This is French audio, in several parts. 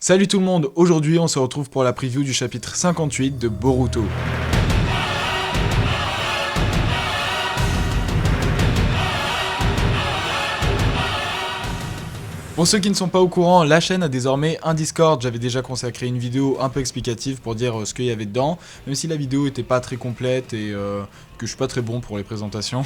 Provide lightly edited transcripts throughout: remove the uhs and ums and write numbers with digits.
Salut tout le monde, aujourd'hui on se retrouve pour la preview du chapitre 58 de Boruto. Pour ceux qui ne sont pas au courant, la chaîne a désormais un Discord. J'avais déjà consacré une vidéo un peu explicative pour dire ce qu'il y avait dedans, même si la vidéo était pas très complète et que je suis pas très bon pour les présentations.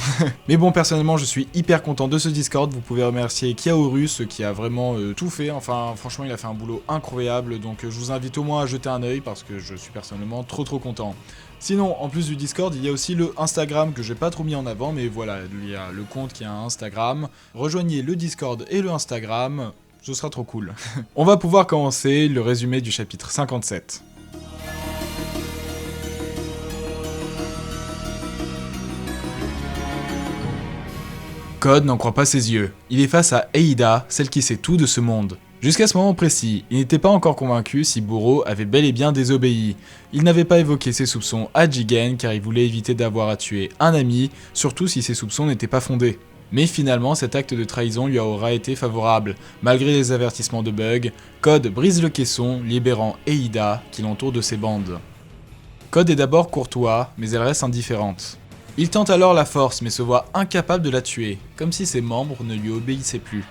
Mais bon, personnellement, je suis hyper content de ce Discord. Vous pouvez remercier Kiaorus qui a vraiment tout fait. Enfin, franchement, il a fait un boulot incroyable. Donc, je vous invite au moins à jeter un œil parce que je suis personnellement trop content. Sinon, en plus du Discord, il y a aussi le Instagram que j'ai pas trop mis en avant, mais voilà, il y a le compte qui a un Instagram. Rejoignez le Discord et le Instagram, ce sera trop cool. On va pouvoir commencer le résumé du chapitre 57. Code n'en croit pas ses yeux. Il est face à Eida, celle qui sait tout de ce monde. Jusqu'à ce moment précis, il n'était pas encore convaincu si Boro avait bel et bien désobéi. Il n'avait pas évoqué ses soupçons à Jigen car il voulait éviter d'avoir à tuer un ami, surtout si ses soupçons n'étaient pas fondés. Mais finalement, cet acte de trahison lui aura été favorable. Malgré les avertissements de Bug, Code brise le caisson, libérant Eida qui l'entoure de ses bandes. Code est d'abord courtois, mais elle reste indifférente. Il tente alors la force mais se voit incapable de la tuer, comme si ses membres ne lui obéissaient plus.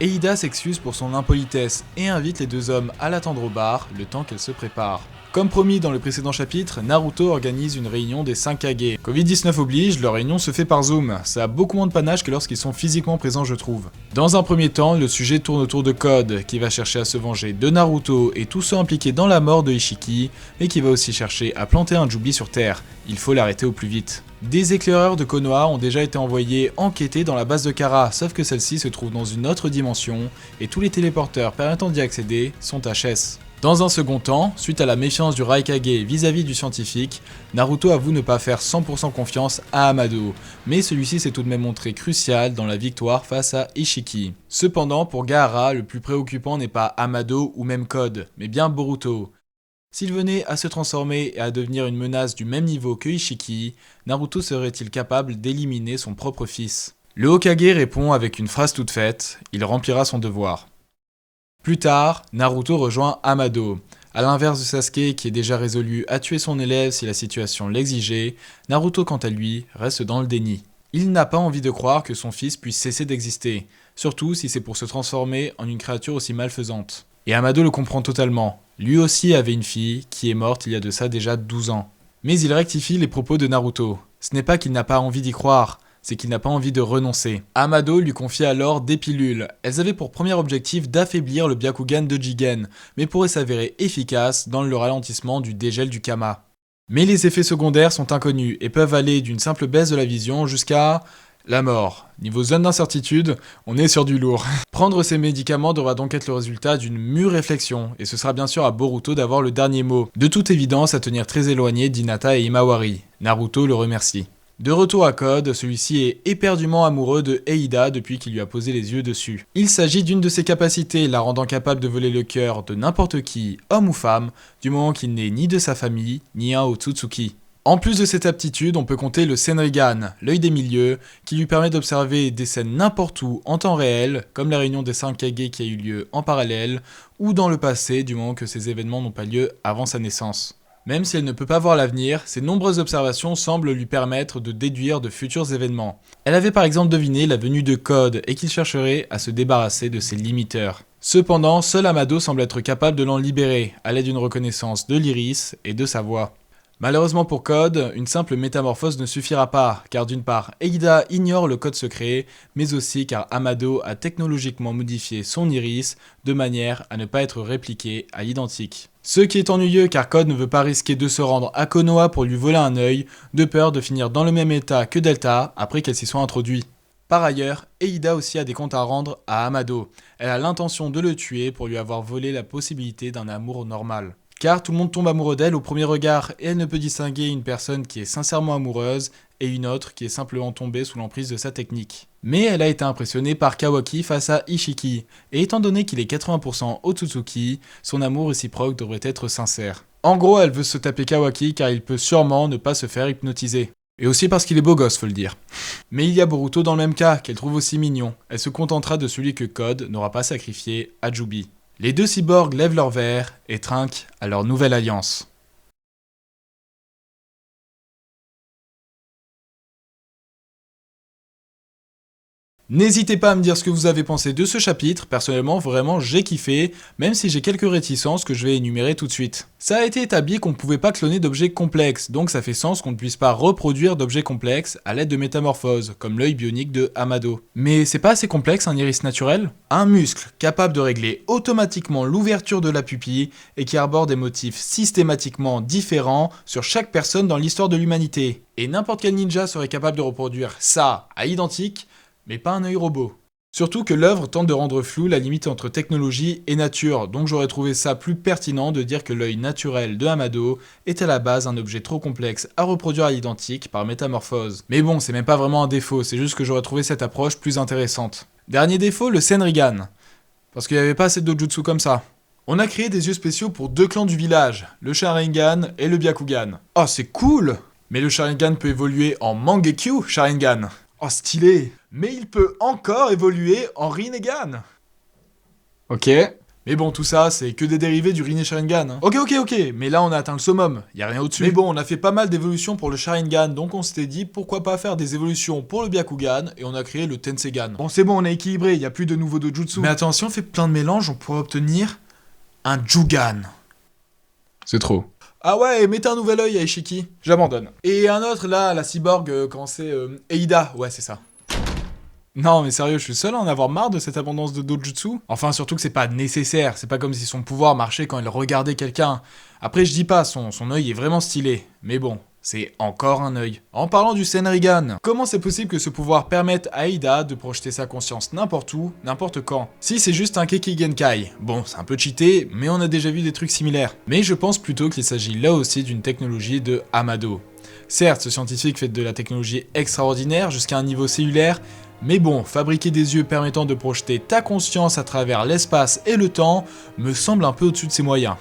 Eida s'excuse pour son impolitesse et invite les deux hommes à l'attendre au bar, le temps qu'elle se prépare. Comme promis dans le précédent chapitre, Naruto organise une réunion des 5 Kage. Covid-19 oblige, leur réunion se fait par Zoom. Ça a beaucoup moins de panache que lorsqu'ils sont physiquement présents, je trouve. Dans un premier temps, le sujet tourne autour de Code, qui va chercher à se venger de Naruto et tous ceux impliqués dans la mort de Ishiki, mais qui va aussi chercher à planter un Jubi sur Terre. Il faut l'arrêter au plus vite. Des éclaireurs de Konoha ont déjà été envoyés enquêter dans la base de Kara, sauf que celle-ci se trouve dans une autre dimension, et tous les téléporteurs permettant d'y accéder sont HS. Dans un second temps, suite à la méfiance du Raikage vis-à-vis du scientifique, Naruto avoue ne pas faire 100% confiance à Amado, mais celui-ci s'est tout de même montré crucial dans la victoire face à Ishiki. Cependant, pour Gaara, le plus préoccupant n'est pas Amado ou même Code, mais bien Boruto. S'il venait à se transformer et à devenir une menace du même niveau que Ishiki, Naruto serait-il capable d'éliminer son propre fils? Le Hokage répond avec une phrase toute faite, il remplira son devoir. Plus tard, Naruto rejoint Amado. A l'inverse de Sasuke qui est déjà résolu à tuer son élève si la situation l'exigeait, Naruto quant à lui reste dans le déni. Il n'a pas envie de croire que son fils puisse cesser d'exister, surtout si c'est pour se transformer en une créature aussi malfaisante. Et Amado le comprend totalement. Lui aussi avait une fille qui est morte il y a de ça déjà 12 ans. Mais il rectifie les propos de Naruto. Ce n'est pas qu'il n'a pas envie d'y croire, c'est qu'il n'a pas envie de renoncer. Amado lui confie alors des pilules. Elles avaient pour premier objectif d'affaiblir le Byakugan de Jigen, mais pourraient s'avérer efficaces dans le ralentissement du dégel du Kama. Mais les effets secondaires sont inconnus et peuvent aller d'une simple baisse de la vision jusqu'à la mort. Niveau zone d'incertitude, on est sur du lourd. Prendre ces médicaments devra donc être le résultat d'une mûre réflexion, et ce sera bien sûr à Boruto d'avoir le dernier mot. De toute évidence à tenir très éloigné d'Hinata et Imawari. Naruto le remercie. De retour à Code, celui-ci est éperdument amoureux de Eida depuis qu'il lui a posé les yeux dessus. Il s'agit d'une de ses capacités, la rendant capable de voler le cœur de n'importe qui, homme ou femme, du moment qu'il n'est ni de sa famille, ni un Otsutsuki. En plus de cette aptitude, on peut compter le Senrigan, l'œil des milieux, qui lui permet d'observer des scènes n'importe où en temps réel, comme la réunion des 5 Kage qui a eu lieu en parallèle, ou dans le passé, du moment que ces événements n'ont pas lieu avant sa naissance. Même si elle ne peut pas voir l'avenir, ses nombreuses observations semblent lui permettre de déduire de futurs événements. Elle avait par exemple deviné la venue de Code et qu'il chercherait à se débarrasser de ses limiteurs. Cependant, seul Amado semble être capable de l'en libérer, à l'aide d'une reconnaissance de l'iris et de sa voix. Malheureusement pour Code, une simple métamorphose ne suffira pas, car d'une part, Eida ignore le code secret, mais aussi car Amado a technologiquement modifié son iris de manière à ne pas être répliqué à l'identique. Ce qui est ennuyeux car Code ne veut pas risquer de se rendre à Konoha pour lui voler un œil, de peur de finir dans le même état que Delta après qu'elle s'y soit introduite. Par ailleurs, Eida aussi a des comptes à rendre à Amado. Elle a l'intention de le tuer pour lui avoir volé la possibilité d'un amour normal. Car tout le monde tombe amoureux d'elle au premier regard et elle ne peut distinguer une personne qui est sincèrement amoureuse et une autre qui est simplement tombée sous l'emprise de sa technique. Mais elle a été impressionnée par Kawaki face à Ishiki, et étant donné qu'il est 80% Otsutsuki, son amour réciproque devrait être sincère. En gros, elle veut se taper Kawaki car il peut sûrement ne pas se faire hypnotiser. Et aussi parce qu'il est beau gosse, faut le dire. Mais il y a Boruto dans le même cas, qu'elle trouve aussi mignon. Elle se contentera de celui que Code n'aura pas sacrifié à Jubi. Les deux cyborgs lèvent leur verre et trinquent à leur nouvelle alliance. N'hésitez pas à me dire ce que vous avez pensé de ce chapitre, personnellement vraiment j'ai kiffé, même si j'ai quelques réticences que je vais énumérer tout de suite. Ça a été établi qu'on ne pouvait pas cloner d'objets complexes, donc ça fait sens qu'on ne puisse pas reproduire d'objets complexes à l'aide de métamorphoses, comme l'œil bionique de Amado. Mais c'est pas assez complexe un iris naturel? Un muscle capable de régler automatiquement l'ouverture de la pupille et qui arbore des motifs systématiquement différents sur chaque personne dans l'histoire de l'humanité. Et n'importe quel ninja serait capable de reproduire ça à l'identique, mais pas un œil robot. Surtout que l'œuvre tente de rendre floue la limite entre technologie et nature, donc j'aurais trouvé ça plus pertinent de dire que l'œil naturel de Amado est à la base un objet trop complexe à reproduire à l'identique par métamorphose. Mais bon, c'est même pas vraiment un défaut, c'est juste que j'aurais trouvé cette approche plus intéressante. Dernier défaut, le Senrigan. Parce qu'il n'y avait pas assez de dojutsu comme ça. On a créé des yeux spéciaux pour deux clans du village, le Sharingan et le Byakugan. Oh, c'est cool! Mais le Sharingan peut évoluer en Mangekyu Sharingan. Oh, stylé! Mais il peut encore évoluer en Rinnegan. Ok. Mais bon, tout ça, c'est que des dérivés du Rinne Sharingan. Hein. Ok, mais là on a atteint le summum, y a rien au-dessus. Mais bon, on a fait pas mal d'évolutions pour le Sharingan, donc on s'était dit pourquoi pas faire des évolutions pour le Byakugan, et on a créé le Tensegan. Bon, c'est bon, on est équilibré, y a plus de nouveaux dojutsu. Mais attends, si on fait plein de mélanges, on pourrait obtenir un Jugan. C'est trop. Ah ouais, mettez un nouvel œil à Ishiki. J'abandonne. Et un autre là, la cyborg, quand c'est Eida. Ouais, c'est ça. Non mais sérieux, je suis seul à en avoir marre de cette abondance de dojutsu. Enfin surtout que c'est pas nécessaire, c'est pas comme si son pouvoir marchait quand elle regardait quelqu'un. Après je dis pas, son œil est vraiment stylé, mais bon, c'est encore un œil. En parlant du Senrigan, comment c'est possible que ce pouvoir permette à Eida de projeter sa conscience n'importe où, n'importe quand? Si c'est juste un Keki Genkai, bon c'est un peu cheaté, mais on a déjà vu des trucs similaires. Mais je pense plutôt qu'il s'agit là aussi d'une technologie de Amado. Certes, ce scientifique fait de la technologie extraordinaire jusqu'à un niveau cellulaire, mais bon, fabriquer des yeux permettant de projeter ta conscience à travers l'espace et le temps me semble un peu au-dessus de ses moyens.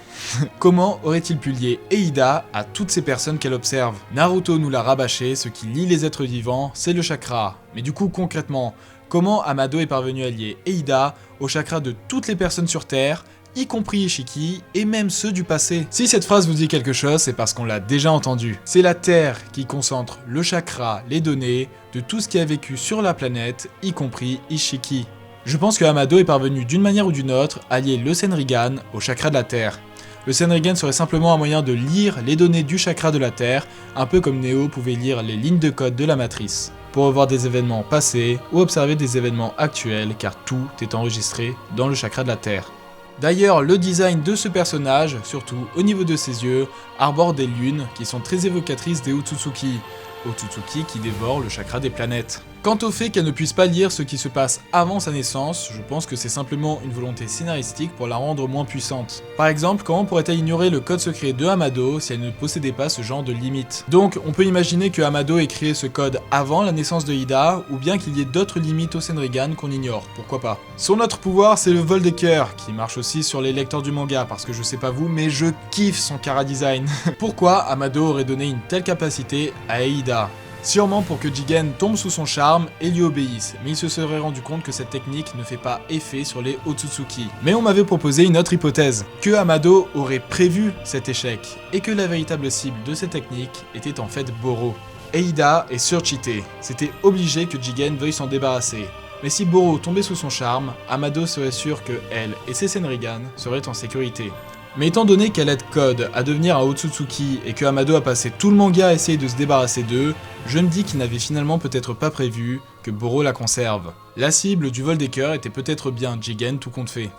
Comment aurait-il pu lier Eida à toutes ces personnes qu'elle observe? Naruto nous l'a rabâché, ce qui lie les êtres vivants, c'est le chakra. Mais du coup, concrètement, comment Amado est parvenu à lier Eida au chakra de toutes les personnes sur Terre, y compris Ishiki, et même ceux du passé? Si cette phrase vous dit quelque chose, c'est parce qu'on l'a déjà entendu. C'est la Terre qui concentre le chakra, les données, de tout ce qui a vécu sur la planète, y compris Ishiki. Je pense que Amado est parvenu d'une manière ou d'une autre à lier le Senrigan au chakra de la Terre. Le Senrigan serait simplement un moyen de lire les données du chakra de la Terre, un peu comme Neo pouvait lire les lignes de code de la matrice, pour revoir des événements passés ou observer des événements actuels, car tout est enregistré dans le chakra de la Terre. D'ailleurs, le design de ce personnage, surtout au niveau de ses yeux, arbore des lunes qui sont très évocatrices des Otsutsuki. Otsutsuki qui dévorent le chakra des planètes. Quant au fait qu'elle ne puisse pas lire ce qui se passe avant sa naissance, je pense que c'est simplement une volonté scénaristique pour la rendre moins puissante. Par exemple, comment pourrait-elle ignorer le code secret de Amado si elle ne possédait pas ce genre de limite? Donc, on peut imaginer que Amado ait créé ce code avant la naissance de Ida, ou bien qu'il y ait d'autres limites au Senrigan qu'on ignore, pourquoi pas. Son autre pouvoir, c'est le vol des cœurs, qui marche aussi sur les lecteurs du manga, parce que je sais pas vous, mais je kiffe son chara design. Pourquoi Amado aurait donné une telle capacité à Eida? Sûrement pour que Jigen tombe sous son charme et lui obéisse, mais il se serait rendu compte que cette technique ne fait pas effet sur les Otsutsuki. Mais on m'avait proposé une autre hypothèse, que Amado aurait prévu cet échec, et que la véritable cible de cette technique était en fait Boro. Eida est surcheatée, c'était obligé que Jigen veuille s'en débarrasser. Mais si Boro tombait sous son charme, Amado serait sûr que elle et ses Senrigan seraient en sécurité. Mais étant donné qu'elle aide Code à devenir un Otsutsuki et que Amado a passé tout le manga à essayer de se débarrasser d'eux, je me dis qu'il n'avait finalement peut-être pas prévu que Boro la conserve. La cible du vol des cœurs était peut-être bien Jigen tout compte fait.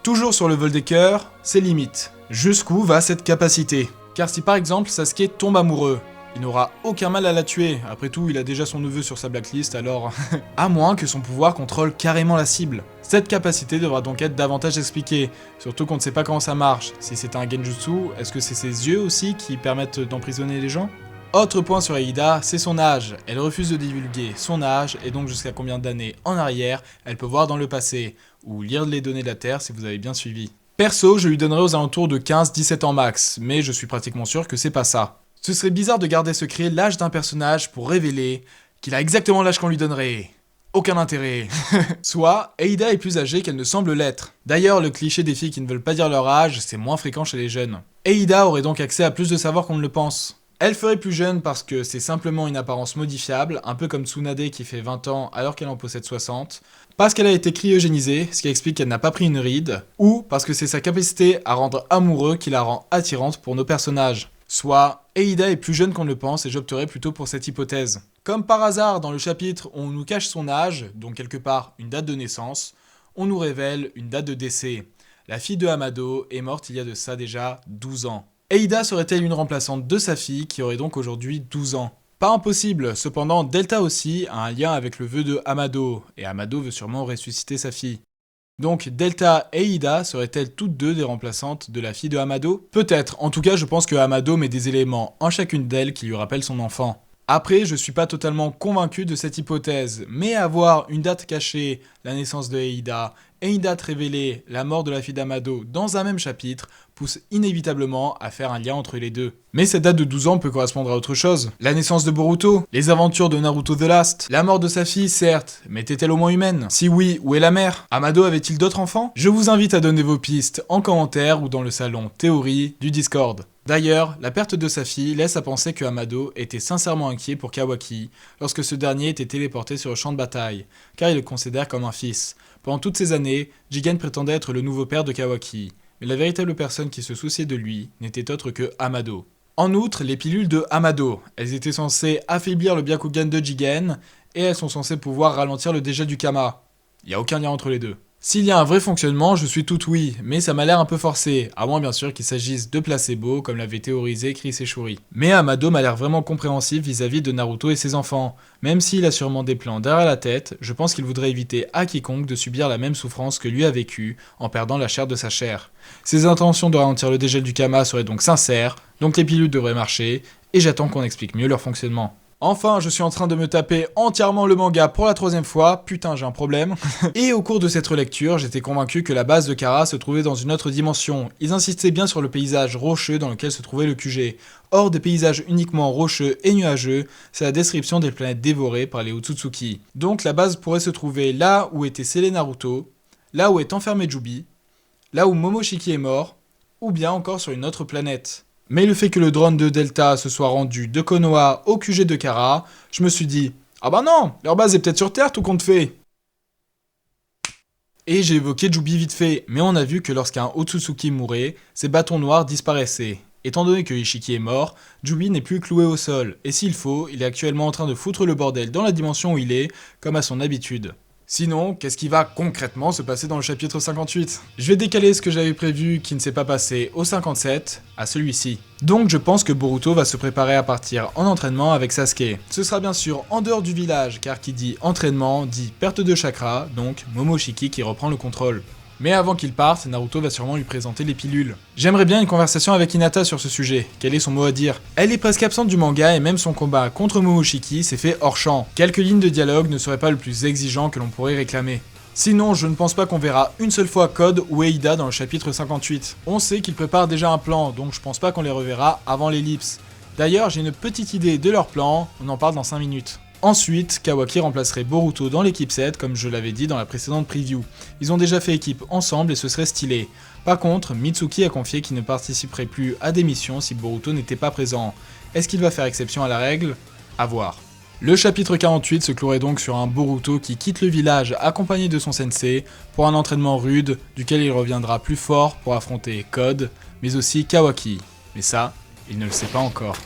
Toujours sur le vol des cœurs, ses limites. Jusqu'où va cette capacité? Car si par exemple Sasuke tombe amoureux, il n'aura aucun mal à la tuer, après tout il a déjà son neveu sur sa blacklist alors... à moins que son pouvoir contrôle carrément la cible. Cette capacité devra donc être davantage expliquée, surtout qu'on ne sait pas comment ça marche. Si c'est un genjutsu, est-ce que c'est ses yeux aussi qui permettent d'emprisonner les gens? Autre point sur Eida, c'est son âge. Elle refuse de divulguer son âge et donc jusqu'à combien d'années en arrière elle peut voir dans le passé, ou lire les données de la Terre si vous avez bien suivi. Perso, je lui donnerais aux alentours de 15-17 ans max, mais je suis pratiquement sûr que c'est pas ça. Ce serait bizarre de garder secret l'âge d'un personnage pour révéler qu'il a exactement l'âge qu'on lui donnerait. Aucun intérêt. Soit, Eida est plus âgée qu'elle ne semble l'être. D'ailleurs, le cliché des filles qui ne veulent pas dire leur âge, c'est moins fréquent chez les jeunes. Eida aurait donc accès à plus de savoir qu'on ne le pense. Elle ferait plus jeune parce que c'est simplement une apparence modifiable, un peu comme Tsunade qui fait 20 ans alors qu'elle en possède 60, parce qu'elle a été cryogénisée, ce qui explique qu'elle n'a pas pris une ride, ou parce que c'est sa capacité à rendre amoureux qui la rend attirante pour nos personnages. Soit, Eida est plus jeune qu'on ne le pense et j'opterais plutôt pour cette hypothèse. Comme par hasard, dans le chapitre où on nous cache son âge, donc quelque part une date de naissance, on nous révèle une date de décès. La fille de Amado est morte il y a de ça déjà 12 ans. Eida serait-elle une remplaçante de sa fille qui aurait donc aujourd'hui 12 ans? Pas impossible, cependant Delta aussi a un lien avec le vœu de Amado, et Amado veut sûrement ressusciter sa fille. Donc Delta et Ida seraient-elles toutes deux des remplaçantes de la fille de Amado? Peut-être, en tout cas je pense que Amado met des éléments en chacune d'elles qui lui rappellent son enfant. Après, je suis pas totalement convaincu de cette hypothèse, mais avoir une date cachée, la naissance de Eida, et une date révélée, la mort de la fille d'Amado, dans un même chapitre, pousse inévitablement à faire un lien entre les deux. Mais cette date de 12 ans peut correspondre à autre chose. La naissance de Boruto, les aventures de Naruto The Last, la mort de sa fille, certes, mais était-elle au moins humaine? Si oui, où est la mère? Amado avait-il d'autres enfants? Je vous invite à donner vos pistes en commentaire ou dans le salon théorie du Discord. D'ailleurs, la perte de sa fille laisse à penser que Amado était sincèrement inquiet pour Kawaki lorsque ce dernier était téléporté sur le champ de bataille, car il le considère comme un fils. Pendant toutes ces années, Jigen prétendait être le nouveau père de Kawaki, mais la véritable personne qui se souciait de lui n'était autre que Amado. En outre, les pilules de Amado, elles étaient censées affaiblir le Byakugan de Jigen, et elles sont censées pouvoir ralentir le dégel du Kama. Il n'y a aucun lien entre les deux. S'il y a un vrai fonctionnement, je suis tout oui, mais ça m'a l'air un peu forcé, à moins bien sûr qu'il s'agisse de placebo, comme l'avait théorisé Chris et Shuri. Mais Amado m'a l'air vraiment compréhensif vis-à-vis de Naruto et ses enfants. Même s'il a sûrement des plans derrière la tête, je pense qu'il voudrait éviter à quiconque de subir la même souffrance que lui a vécue en perdant la chair de sa chair. Ses intentions de ralentir le dégel du Kama seraient donc sincères, donc les pilules devraient marcher, et j'attends qu'on explique mieux leur fonctionnement. Enfin, je suis en train de me taper entièrement le manga pour la 3e fois, putain j'ai un problème. Et au cours de cette relecture, j'étais convaincu que la base de Kara se trouvait dans une autre dimension. Ils insistaient bien sur le paysage rocheux dans lequel se trouvait le QG. Or, des paysages uniquement rocheux et nuageux, c'est la description des planètes dévorées par les Otsutsuki. Donc la base pourrait se trouver là où était scellé Naruto, là où est enfermé Jubi, là où Momoshiki est mort, ou bien encore sur une autre planète. Mais le fait que le drone de Delta se soit rendu de Konoha au QG de Kara, je me suis dit « Ah bah non, leur base est peut-être sur Terre tout compte fait !» Et j'ai évoqué Jubi vite fait, mais on a vu que lorsqu'un Otsutsuki mourait, ses bâtons noirs disparaissaient. Étant donné que Ishiki est mort, Jubi n'est plus cloué au sol, et s'il faut, il est actuellement en train de foutre le bordel dans la dimension où il est, comme à son habitude. Sinon, qu'est-ce qui va concrètement se passer dans le chapitre 58? Je vais décaler ce que j'avais prévu qui ne s'est pas passé au 57 à celui-ci. Donc je pense que Boruto va se préparer à partir en entraînement avec Sasuke. Ce sera bien sûr en dehors du village, car qui dit entraînement dit perte de chakra, donc Momoshiki qui reprend le contrôle. Mais avant qu'il parte, Naruto va sûrement lui présenter les pilules. J'aimerais bien une conversation avec Hinata sur ce sujet, quel est son mot à dire? Elle est presque absente du manga et même son combat contre Momoshiki s'est fait hors champ. Quelques lignes de dialogue ne seraient pas le plus exigeant que l'on pourrait réclamer. Sinon, je ne pense pas qu'on verra une seule fois Code ou Eida dans le chapitre 58. On sait qu'ils préparent déjà un plan, donc je pense pas qu'on les reverra avant l'ellipse. D'ailleurs, j'ai une petite idée de leur plan, on en parle dans 5 minutes. Ensuite, Kawaki remplacerait Boruto dans l'équipe 7 comme je l'avais dit dans la précédente preview. Ils ont déjà fait équipe ensemble et ce serait stylé. Par contre, Mitsuki a confié qu'il ne participerait plus à des missions si Boruto n'était pas présent. Est-ce qu'il va faire exception à la règle? À voir. Le chapitre 48 se clouerait donc sur un Boruto qui quitte le village accompagné de son sensei pour un entraînement rude duquel il reviendra plus fort pour affronter Code, mais aussi Kawaki. Mais ça, il ne le sait pas encore.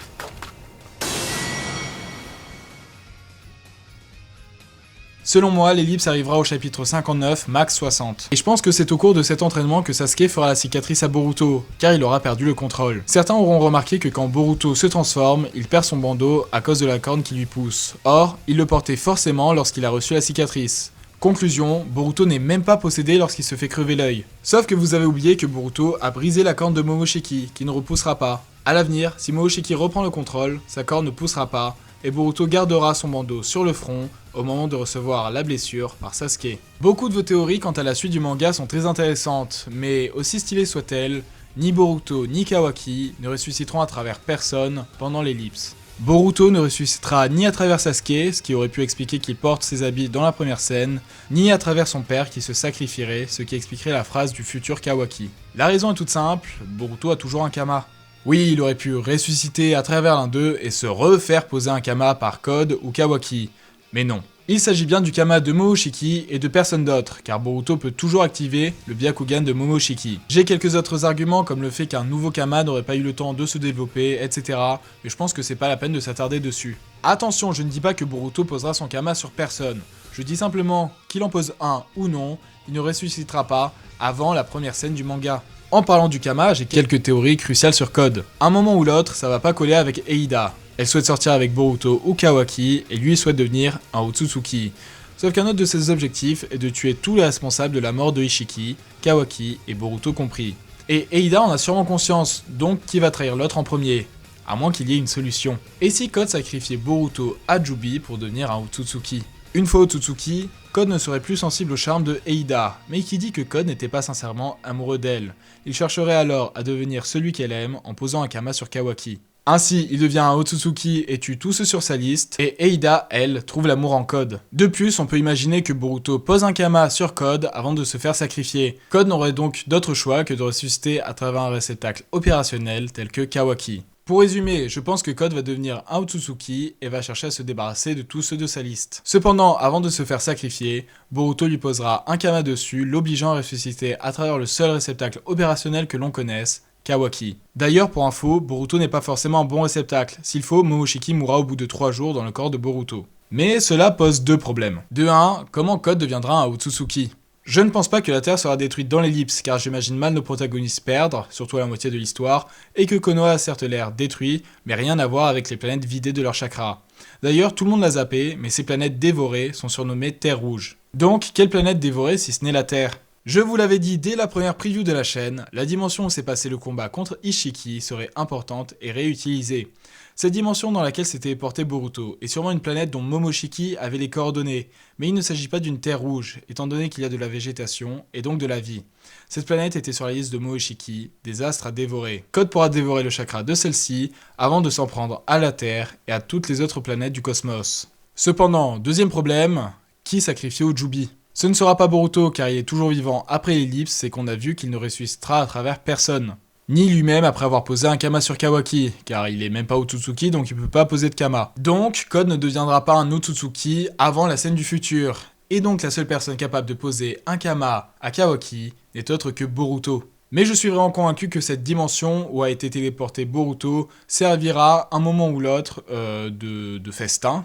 Selon moi, l'ellipse arrivera au chapitre 59, max 60. Et je pense que c'est au cours de cet entraînement que Sasuke fera la cicatrice à Boruto, car il aura perdu le contrôle. Certains auront remarqué que quand Boruto se transforme, il perd son bandeau à cause de la corne qui lui pousse. Or, il le portait forcément lorsqu'il a reçu la cicatrice. Conclusion, Boruto n'est même pas possédé lorsqu'il se fait crever l'œil. Sauf que vous avez oublié que Boruto a brisé la corne de Momoshiki, qui ne repoussera pas. À l'avenir, si Momoshiki reprend le contrôle, sa corne ne poussera pas, et Boruto gardera son bandeau sur le front au moment de recevoir la blessure par Sasuke. Beaucoup de vos théories quant à la suite du manga sont très intéressantes, mais aussi stylées soient-elles, ni Boruto ni Kawaki ne ressusciteront à travers personne pendant l'ellipse. Boruto ne ressuscitera ni à travers Sasuke, ce qui aurait pu expliquer qu'il porte ses habits dans la première scène, ni à travers son père qui se sacrifierait, ce qui expliquerait la phrase du futur Kawaki. La raison est toute simple, Boruto a toujours un Kama. Oui, il aurait pu ressusciter à travers l'un d'eux et se refaire poser un Kama par Code ou Kawaki, mais non. Il s'agit bien du Kama de Momoshiki et de personne d'autre, car Boruto peut toujours activer le Byakugan de Momoshiki. J'ai quelques autres arguments comme le fait qu'un nouveau Kama n'aurait pas eu le temps de se développer, etc. Mais je pense que c'est pas la peine de s'attarder dessus. Attention, je ne dis pas que Boruto posera son Kama sur personne. Je dis simplement qu'il en pose un ou non, il ne ressuscitera pas avant la première scène du manga. En parlant du Kama, j'ai quelques théories cruciales sur Code. Un moment ou l'autre, ça va pas coller avec Eida. Elle souhaite sortir avec Boruto ou Kawaki, et lui souhaite devenir un Otsutsuki. Sauf qu'un autre de ses objectifs est de tuer tous les responsables de la mort de Ishiki, Kawaki et Boruto compris. Et Eida en a sûrement conscience, donc qui va trahir l'autre en premier? À moins qu'il y ait une solution. Et si Code sacrifiait Boruto à Jubi pour devenir un Otsutsuki? Une fois Otsutsuki, Code ne serait plus sensible au charme de Eida, mais qui dit que Code n'était pas sincèrement amoureux d'elle. Il chercherait alors à devenir celui qu'elle aime en posant un Kama sur Kawaki. Ainsi, il devient un Otsutsuki et tue tous ceux sur sa liste, et Eida, elle, trouve l'amour en Code. De plus, on peut imaginer que Boruto pose un Kama sur Code avant de se faire sacrifier. Code n'aurait donc d'autre choix que de ressusciter à travers un réceptacle opérationnel tel que Kawaki. Pour résumer, je pense que Code va devenir un Otsutsuki et va chercher à se débarrasser de tous ceux de sa liste. Cependant, avant de se faire sacrifier, Boruto lui posera un Kama dessus, l'obligeant à ressusciter à travers le seul réceptacle opérationnel que l'on connaisse, Kawaki. D'ailleurs, pour info, Boruto n'est pas forcément un bon réceptacle. S'il faut, Momoshiki mourra au bout de 3 jours dans le corps de Boruto. Mais cela pose deux problèmes. De 1, comment Code deviendra un Otsutsuki? Je ne pense pas que la Terre sera détruite dans l'ellipse, car j'imagine mal nos protagonistes perdre, surtout à la moitié de l'histoire, et que Konoha a certes l'air détruit, mais rien à voir avec les planètes vidées de leur chakra. D'ailleurs, tout le monde l'a zappé, mais ces planètes dévorées sont surnommées Terre Rouge. Donc, quelle planète dévorée si ce n'est la Terre? Je vous l'avais dit dès la première preview de la chaîne, la dimension où s'est passé le combat contre Ishiki serait importante et réutilisée. Cette dimension dans laquelle s'était porté Boruto est sûrement une planète dont Momoshiki avait les coordonnées, mais il ne s'agit pas d'une terre rouge, étant donné qu'il y a de la végétation et donc de la vie. Cette planète était sur la liste de Momoshiki, des astres à dévorer. Code pourra dévorer le chakra de celle-ci avant de s'en prendre à la Terre et à toutes les autres planètes du cosmos. Cependant, deuxième problème, qui sacrifier au Jubi? Ce ne sera pas Boruto car il est toujours vivant après l'ellipse et qu'on a vu qu'il ne ressuscitera à travers personne. Ni lui-même après avoir posé un Kama sur Kawaki, car il est même pas Otsutsuki donc il peut pas poser de Kama. Donc Code ne deviendra pas un Otsutsuki avant la scène du futur. Et donc la seule personne capable de poser un Kama à Kawaki n'est autre que Boruto. Mais je suis vraiment convaincu que cette dimension où a été téléporté Boruto servira un moment ou l'autre de festin,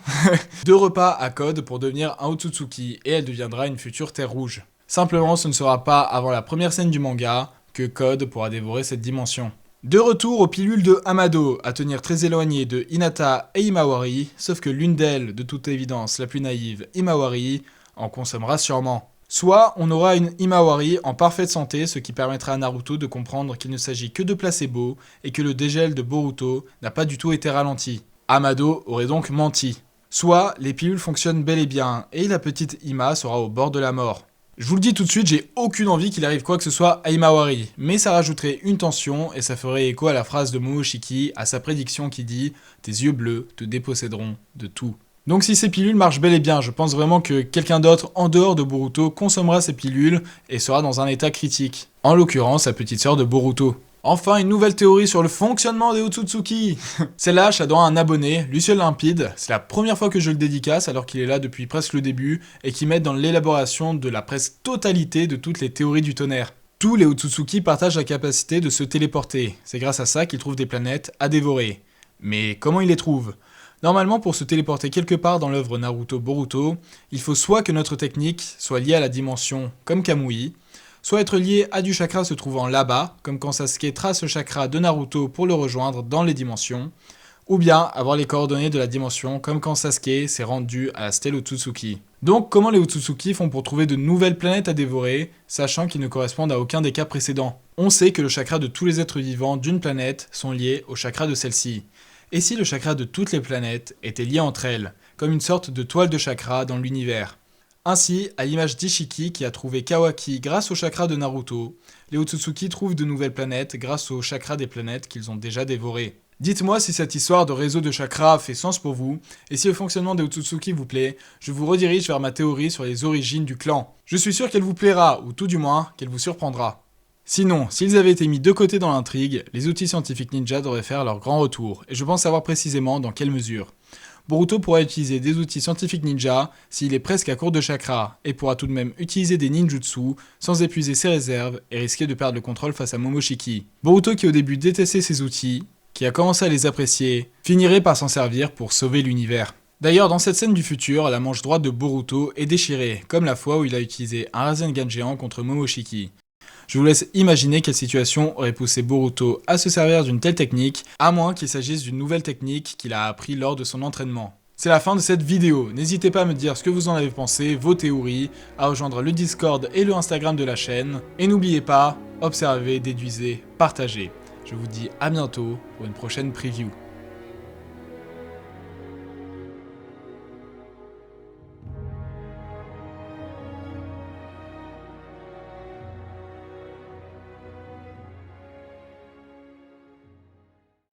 de repas à Code pour devenir un Otsutsuki et elle deviendra une future Terre Rouge. Simplement ce ne sera pas avant la première scène du manga que Code pourra dévorer cette dimension. De retour aux pilules de Amado, à tenir très éloignées de Hinata et Himawari, sauf que l'une d'elles, de toute évidence la plus naïve, Himawari, en consommera sûrement. Soit on aura une Himawari en parfaite santé, ce qui permettra à Naruto de comprendre qu'il ne s'agit que de placebo et que le dégel de Boruto n'a pas du tout été ralenti. Amado aurait donc menti. Soit les pilules fonctionnent bel et bien et la petite Hima sera au bord de la mort. Je vous le dis tout de suite, j'ai aucune envie qu'il arrive quoi que ce soit à Himawari, mais ça rajouterait une tension et ça ferait écho à la phrase de Momoshiki, à sa prédiction qui dit « Tes yeux bleus te déposséderont de tout ». Donc si ces pilules marchent bel et bien, je pense vraiment que quelqu'un d'autre en dehors de Boruto consommera ces pilules et sera dans un état critique. En l'occurrence, la petite sœur de Boruto. Enfin, une nouvelle théorie sur le fonctionnement des Otsutsuki. Celle-là, je la dois à un abonné, Luciel Limpide. C'est la première fois que je le dédicace alors qu'il est là depuis presque le début et qui m'aide dans l'élaboration de la presque totalité de toutes les théories du tonnerre. Tous les Otsutsuki partagent la capacité de se téléporter. C'est grâce à ça qu'ils trouvent des planètes à dévorer. Mais comment ils les trouvent ? Normalement, pour se téléporter quelque part dans l'œuvre Naruto Boruto, il faut soit que notre technique soit liée à la dimension, comme Kamui, soit être lié à du chakra se trouvant là-bas, comme quand Sasuke trace le chakra de Naruto pour le rejoindre dans les dimensions, ou bien avoir les coordonnées de la dimension, comme quand Sasuke s'est rendu à la stèle Otsutsuki. Donc comment les Otsutsuki font pour trouver de nouvelles planètes à dévorer, sachant qu'ils ne correspondent à aucun des cas précédents? On sait que le chakra de tous les êtres vivants d'une planète sont liés au chakra de celle-ci. Et si le chakra de toutes les planètes était lié entre elles, comme une sorte de toile de chakra dans l'univers? Ainsi, à l'image d'Ishiki qui a trouvé Kawaki grâce au chakra de Naruto, les Otsutsuki trouvent de nouvelles planètes grâce au chakra des planètes qu'ils ont déjà dévorées. Dites-moi si cette histoire de réseau de chakras fait sens pour vous, et si le fonctionnement des Otsutsuki vous plaît, je vous redirige vers ma théorie sur les origines du clan. Je suis sûr qu'elle vous plaira, ou tout du moins, qu'elle vous surprendra. Sinon, s'ils avaient été mis de côté dans l'intrigue, les outils scientifiques ninja devraient faire leur grand retour, et je pense savoir précisément dans quelle mesure. Boruto pourra utiliser des outils scientifiques ninja s'il est presque à court de chakra, et pourra tout de même utiliser des ninjutsu sans épuiser ses réserves et risquer de perdre le contrôle face à Momoshiki. Boruto qui au début détestait ces outils, qui a commencé à les apprécier, finirait par s'en servir pour sauver l'univers. D'ailleurs, dans cette scène du futur, la manche droite de Boruto est déchirée, comme la fois où il a utilisé un Rasengan géant contre Momoshiki. Je vous laisse imaginer quelle situation aurait poussé Boruto à se servir d'une telle technique, à moins qu'il s'agisse d'une nouvelle technique qu'il a appris lors de son entraînement. C'est la fin de cette vidéo, n'hésitez pas à me dire ce que vous en avez pensé, vos théories, à rejoindre le Discord et le Instagram de la chaîne, et n'oubliez pas, observez, déduisez, partagez. Je vous dis à bientôt pour une prochaine preview.